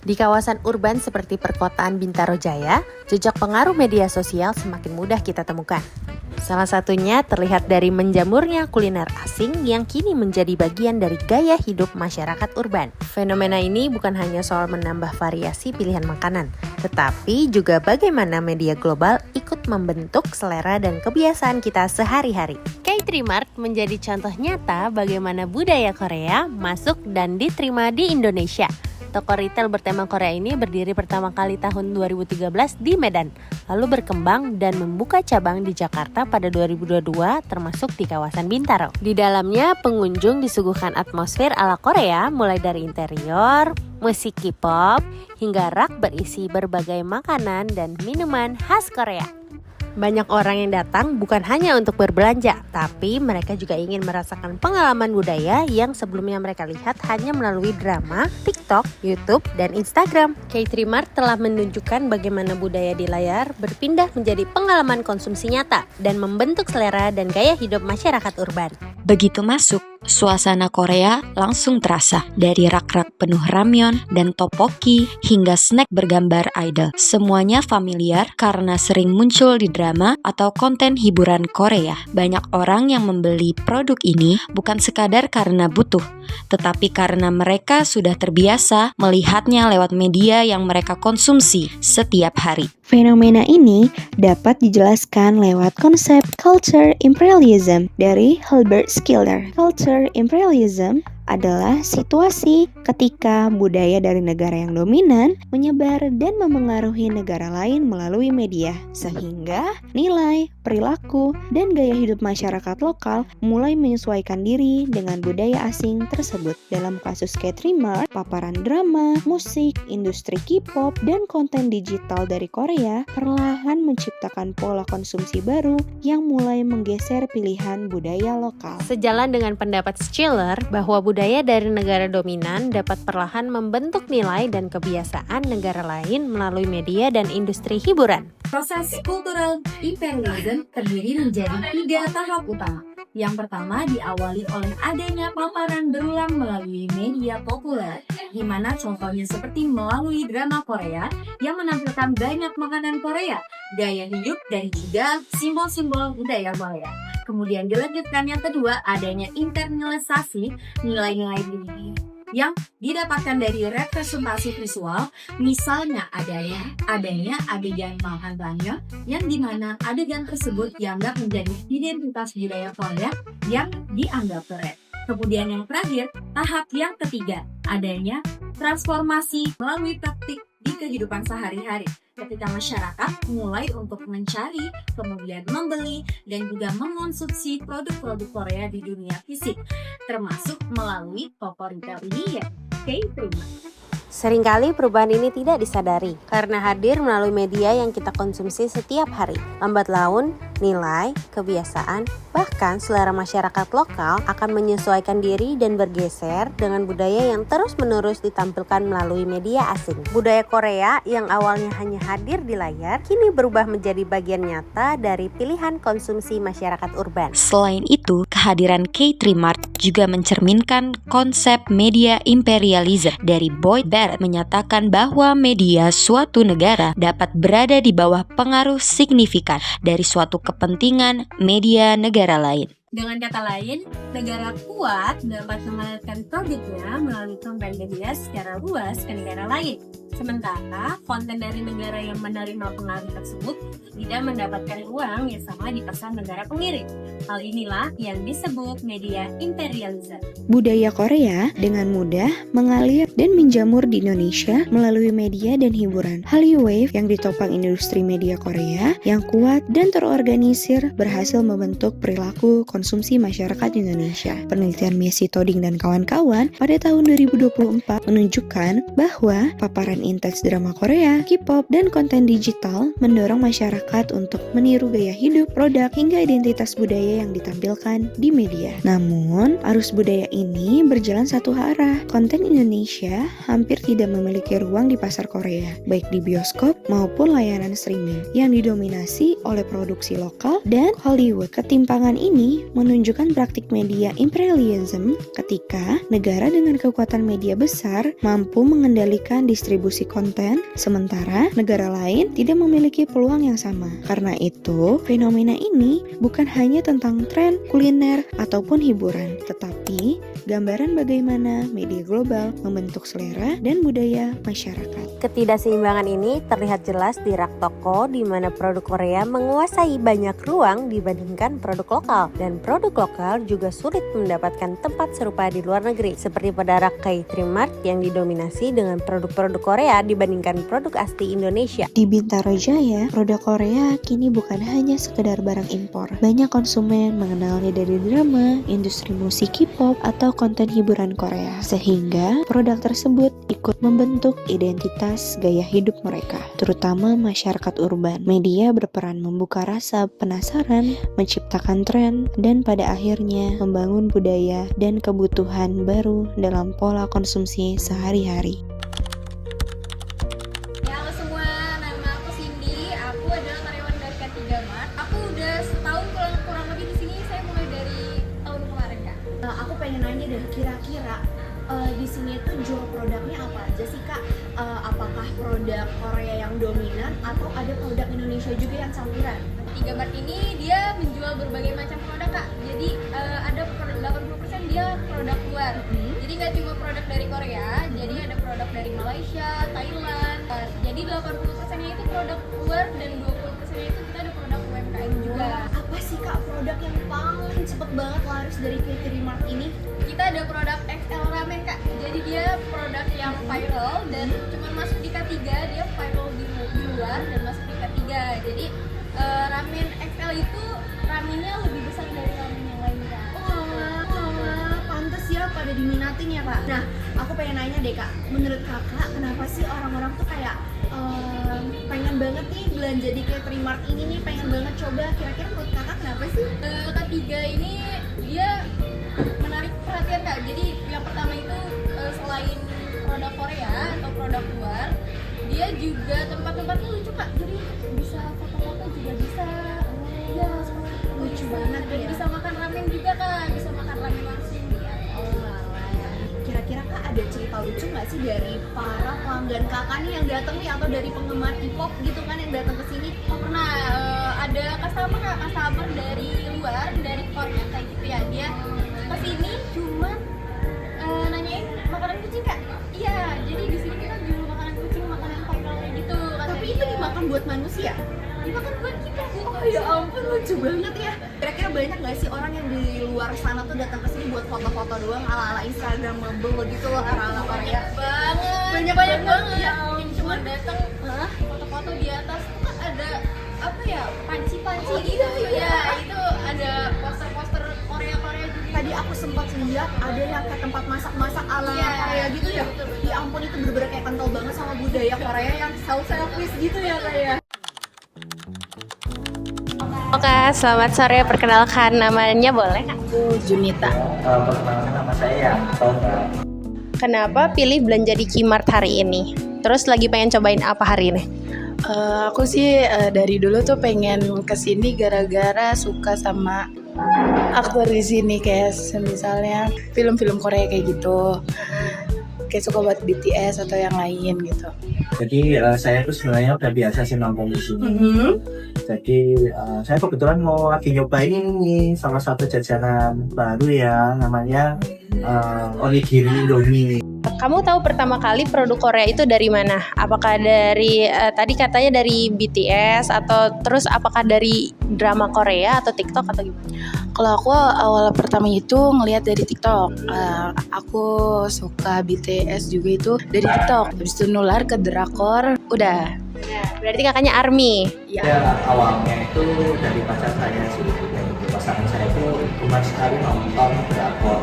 Di kawasan urban seperti perkotaan Bintaro Jaya, jejak pengaruh media sosial semakin mudah kita temukan. Salah satunya terlihat dari menjamurnya kuliner asing yang kini menjadi bagian dari gaya hidup masyarakat urban. Fenomena ini bukan hanya soal menambah variasi pilihan makanan, tetapi juga bagaimana media global ikut membentuk selera dan kebiasaan kita sehari-hari. K3 Mart menjadi contoh nyata bagaimana budaya Korea masuk dan diterima di Indonesia. Toko retail bertema Korea ini berdiri pertama kali tahun 2013 di Medan, lalu berkembang dan membuka cabang di Jakarta pada 2022 termasuk di kawasan Bintaro. Di dalamnya pengunjung disuguhkan atmosfer ala Korea mulai dari interior, musik K-pop, hingga rak berisi berbagai makanan dan minuman khas Korea. Banyak orang yang datang bukan hanya untuk berbelanja, tapi mereka juga ingin merasakan pengalaman budaya yang sebelumnya mereka lihat hanya melalui drama, TikTok, YouTube, dan Instagram. K3 Mart telah menunjukkan bagaimana budaya di layar berpindah menjadi pengalaman konsumsi nyata dan membentuk selera dan gaya hidup masyarakat urban. Begitu masuk, suasana Korea langsung terasa. Dari rak-rak penuh ramyeon dan tteokbokki hingga snack bergambar idol. Semuanya familiar karena sering muncul di drama atau konten hiburan Korea. Banyak orang yang membeli produk ini bukan sekadar karena butuh, tetapi karena mereka sudah terbiasa melihatnya lewat media yang mereka konsumsi setiap hari. Fenomena ini dapat dijelaskan lewat konsep culture imperialism dari Herbert Skyler. Culture imperialism adalah situasi ketika budaya dari negara yang dominan menyebar dan memengaruhi negara lain melalui media, sehingga nilai, perilaku, dan gaya hidup masyarakat lokal mulai menyesuaikan diri dengan budaya asing tersebut. Dalam kasus K3 Mart, paparan drama, musik, industri K-pop, dan konten digital dari Korea perlahan menciptakan pola konsumsi baru yang mulai menggeser pilihan budaya lokal. Sejalan dengan pendapat Schiller bahwa budaya dari negara dominan dapat perlahan membentuk nilai dan kebiasaan negara lain melalui media dan industri hiburan. Proses kultural imperialism terdiri menjadi 3 tahap utama. Yang pertama diawali oleh adanya paparan berulang melalui media populer, di mana contohnya seperti melalui drama Korea yang menampilkan banyak makanan Korea, gaya hidup, dan juga simbol-simbol budaya Korea. Kemudian dilanjutkan yang kedua, adanya internalisasi nilai-nilai diri yang didapatkan dari representasi visual, misalnya adanya adegan makan banyak yang dimana adegan tersebut dianggap menjadi identitas budaya Korea yang dianggap keren. Kemudian yang terakhir, tahap yang ketiga, adanya transformasi melalui praktik di kehidupan sehari-hari, ketika masyarakat mulai untuk mencari, kemudian membeli, dan juga mengonsumsi produk-produk Korea di dunia fisik, termasuk melalui toko retail ini ya, K3 Mart. Seringkali perubahan ini tidak disadari karena hadir melalui media yang kita konsumsi setiap hari. Lambat laun, nilai, kebiasaan, bahkan selera masyarakat lokal akan menyesuaikan diri dan bergeser dengan budaya yang terus-menerus ditampilkan melalui media asing. Budaya Korea yang awalnya hanya hadir di layar, kini berubah menjadi bagian nyata dari pilihan konsumsi masyarakat urban. Selain itu, kehadiran K3 Mart juga mencerminkan konsep media imperialism. Dari Boyd Barrett menyatakan bahwa media suatu negara dapat berada di bawah pengaruh signifikan dari suatu kepentingan media negara lain. Dengan kata lain, negara kuat dapat memanfaatkan produknya melalui konten media secara luas ke negara lain. Sementara konten dari negara yang menerima pengaruh tersebut tidak mendapatkan uang yang sama di pasar negara pengirim. Hal inilah yang disebut media imperialism. Budaya Korea dengan mudah mengalir dan menjamur di Indonesia melalui media dan hiburan. Hallyu Wave yang ditopang industri media Korea yang kuat dan terorganisir berhasil membentuk perilaku konsumsi masyarakat Indonesia. Penelitian Messi Toding dan kawan-kawan pada tahun 2024 menunjukkan bahwa paparan intens drama Korea, K-pop, dan konten digital mendorong masyarakat untuk meniru gaya hidup, produk, hingga identitas budaya yang ditampilkan di media. Namun, arus budaya ini berjalan satu arah. Konten Indonesia hampir tidak memiliki ruang di pasar Korea, baik di bioskop maupun layanan streaming, yang didominasi oleh produksi lokal dan Hollywood. Ketimpangan ini menunjukkan praktik media imperialism ketika negara dengan kekuatan media besar mampu mengendalikan distribusi konten, sementara negara lain tidak memiliki peluang yang sama. Karena itu, fenomena ini bukan hanya tentang tren, kuliner, ataupun hiburan, tetapi gambaran bagaimana media global membentuk selera dan budaya masyarakat. Ketidakseimbangan ini terlihat jelas di rak toko di mana produk Korea menguasai banyak ruang dibandingkan produk lokal, dan produk lokal juga sulit mendapatkan tempat serupa di luar negeri, seperti pada rak K-Mart yang didominasi dengan produk-produk Korea dibandingkan produk asli Indonesia. Di Bintaro Jaya, produk Korea kini bukan hanya sekedar barang impor. Banyak konsumen mengenalnya dari drama, industri musik K-pop, atau konten hiburan Korea, sehingga produk tersebut ikut membentuk identitas gaya hidup mereka, terutama masyarakat urban. Media berperan membuka rasa penasaran, menciptakan tren, dan pada akhirnya membangun budaya dan kebutuhan baru dalam pola konsumsi sehari-hari. Ya, halo semua, nama aku Cindy. Aku adalah karyawan dari K3Mart. Aku udah setahun kurang lebih di sini. Saya mulai dari tahun kemarin, Kak. Aku pengen nanya deh, kira-kira di sini tuh jual produknya apa aja sih, Kak? Apakah produk Korea yang dominan atau ada produk Indonesia juga yang campuran? K3Mart ini dia menjual berbagai macam produk, Kak. Jadi ada 80% dia produk luar. Jadi nggak cuma produk dari Korea, jadi ada produk dari Malaysia, Thailand. Jadi 80%-nya itu produk luar dan 20%-nya itu kita ada produk UMKM juga. Apa sih, Kak, produk yang paling cepet banget laris dari K3Mart ini? Kita ada produk XL ramen, Kak. Jadi dia produk yang viral dan cuma masuk di K3, dia viral di luar dan masuk di K3. Jadi ramen XL itu ramennya lebih besar dari ramen yang lain, Kak. Pantes ya pada diminatin ya, Kak. Nah, aku pengen nanya deh, Kak. Menurut Kakak, kenapa sih orang-orang tuh kayak pengen banget nih belanja di K3Mart ini nih, pengen banget coba. Kira-kira menurut Kakak kenapa sih? K3 ini dia menarik perhatian, Kak. Jadi yang pertama itu selain produk Korea atau produk luar, dia juga tempat-tempatnya lucu, Kak. Jadi bisa foto-foto juga bisa. Ya, Lucu banget dan ya. bisa makan ramen juga, Kak. Bisa makan ramen langsung dia. Kira-kira Kak ada cerita lucu nggak sih dari para pelanggan Kakak nih yang datang nih, atau dari penggemar K-pop gitu kan yang datang ke sini? Pernah ada customer dari luar, dari Korea kayak gitu ya, dia kesini cuman nanyain makanan kucing, Kak. Iya, jadi di sini kita jual makanan kucing, makanan viral kayak gitu katanya. Tapi itu dimakan buat manusia? dimakan buat kita. Oh ya ampun, lucu banget ya. Kira-kira banyak nggak sih orang yang di luar sana tuh datang ke sini buat foto-foto doang ala-ala Instagramable gitu loh, ala-ala Korea? Banyak banget Ya yang cuma datang foto-foto di atas tuh kan ada apa ya, panci-panci gitu ya, itu ada poster-poster Korea juga. Tadi aku sempat lihat ada yang ke tempat masak-masak ala Korea gitu ya. Betul. Ya ampun, itu bener-bener kayak kental banget sama budaya Korea yang self-service gitu ya kayak. Oke, selamat sore. Perkenalkan namanya boleh Kak? Junita. Perkenalkan nama saya Tonga. Kenapa pilih belanja di K-Mart hari ini? Terus lagi pengen cobain apa hari ini? Aku sih dari dulu tuh pengen kesini gara-gara suka sama aktor di sini, kayak misalnya film-film Korea kayak gitu. Kayak suka buat BTS atau yang lain gitu. Jadi saya tuh sebenarnya udah biasa sih nongkrong di sini. Jadi saya kebetulan mau lagi nyobain ini salah satu jajanan baru ya, namanya onigiri Indomie. Kamu tahu pertama kali produk Korea itu dari mana? Apakah dari tadi katanya dari BTS atau terus apakah dari drama Korea atau TikTok atau gimana? Kalau aku awal pertama itu ngelihat dari TikTok. Aku suka BTS juga itu dari TikTok. Habis itu nular ke drakor, udah. Berarti kakaknya ARMY. Ya awalnya itu dari pacar saya sih. Dari pasangan saya itu cuma sekali nonton drakor.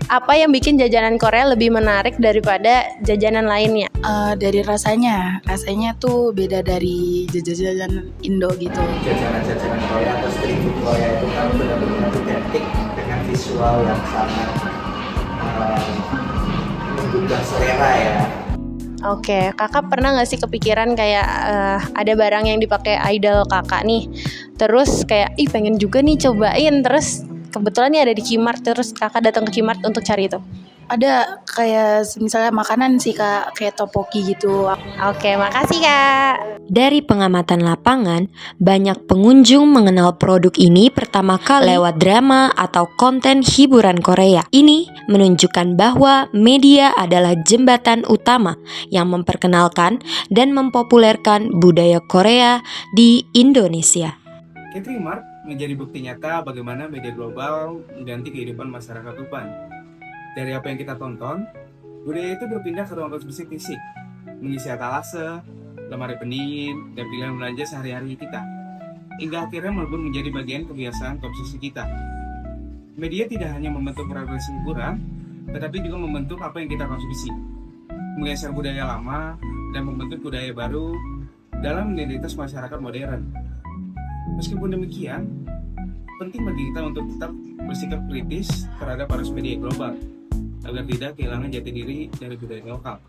Apa yang bikin jajanan Korea lebih menarik daripada jajanan lainnya? Dari rasanya tuh beda dari jajanan Indo gitu. Jajanan Korea atau street food Korea itu kan benar-benar identik dengan visual yang sangat menggugah selera ya. Oke, kakak pernah nggak sih kepikiran kayak ada barang yang dipakai idol kakak nih, terus kayak pengen juga nih cobain, terus kebetulan nih ada di Kmart, terus kakak datang ke Kmart untuk cari itu? Ada kayak misalnya makanan sih Kak, kayak topoki gitu. Oke, makasih Kak. Dari pengamatan lapangan, banyak pengunjung mengenal produk ini pertama kali lewat drama atau konten hiburan Korea. Ini menunjukkan bahwa media adalah jembatan utama yang memperkenalkan dan mempopulerkan budaya Korea di Indonesia. Catering Mart menjadi bukti nyata bagaimana media global mengganti kehidupan masyarakat Tuban. Dari apa yang kita tonton, budaya itu berpindah ke ruang konsumsi fisik, mengisi etalase, lemari pendingin, dan pilihan belanja sehari-hari kita, hingga akhirnya melebur menjadi bagian kebiasaan konsumsi kita. Media tidak hanya membentuk preferensi hiburan, tetapi juga membentuk apa yang kita konsumsi, menggeser budaya lama, dan membentuk budaya baru dalam identitas masyarakat modern. Meskipun demikian, penting bagi kita untuk tetap bersikap kritis terhadap arus media global, agar tidak kehilangan jati diri dari budaya lokal.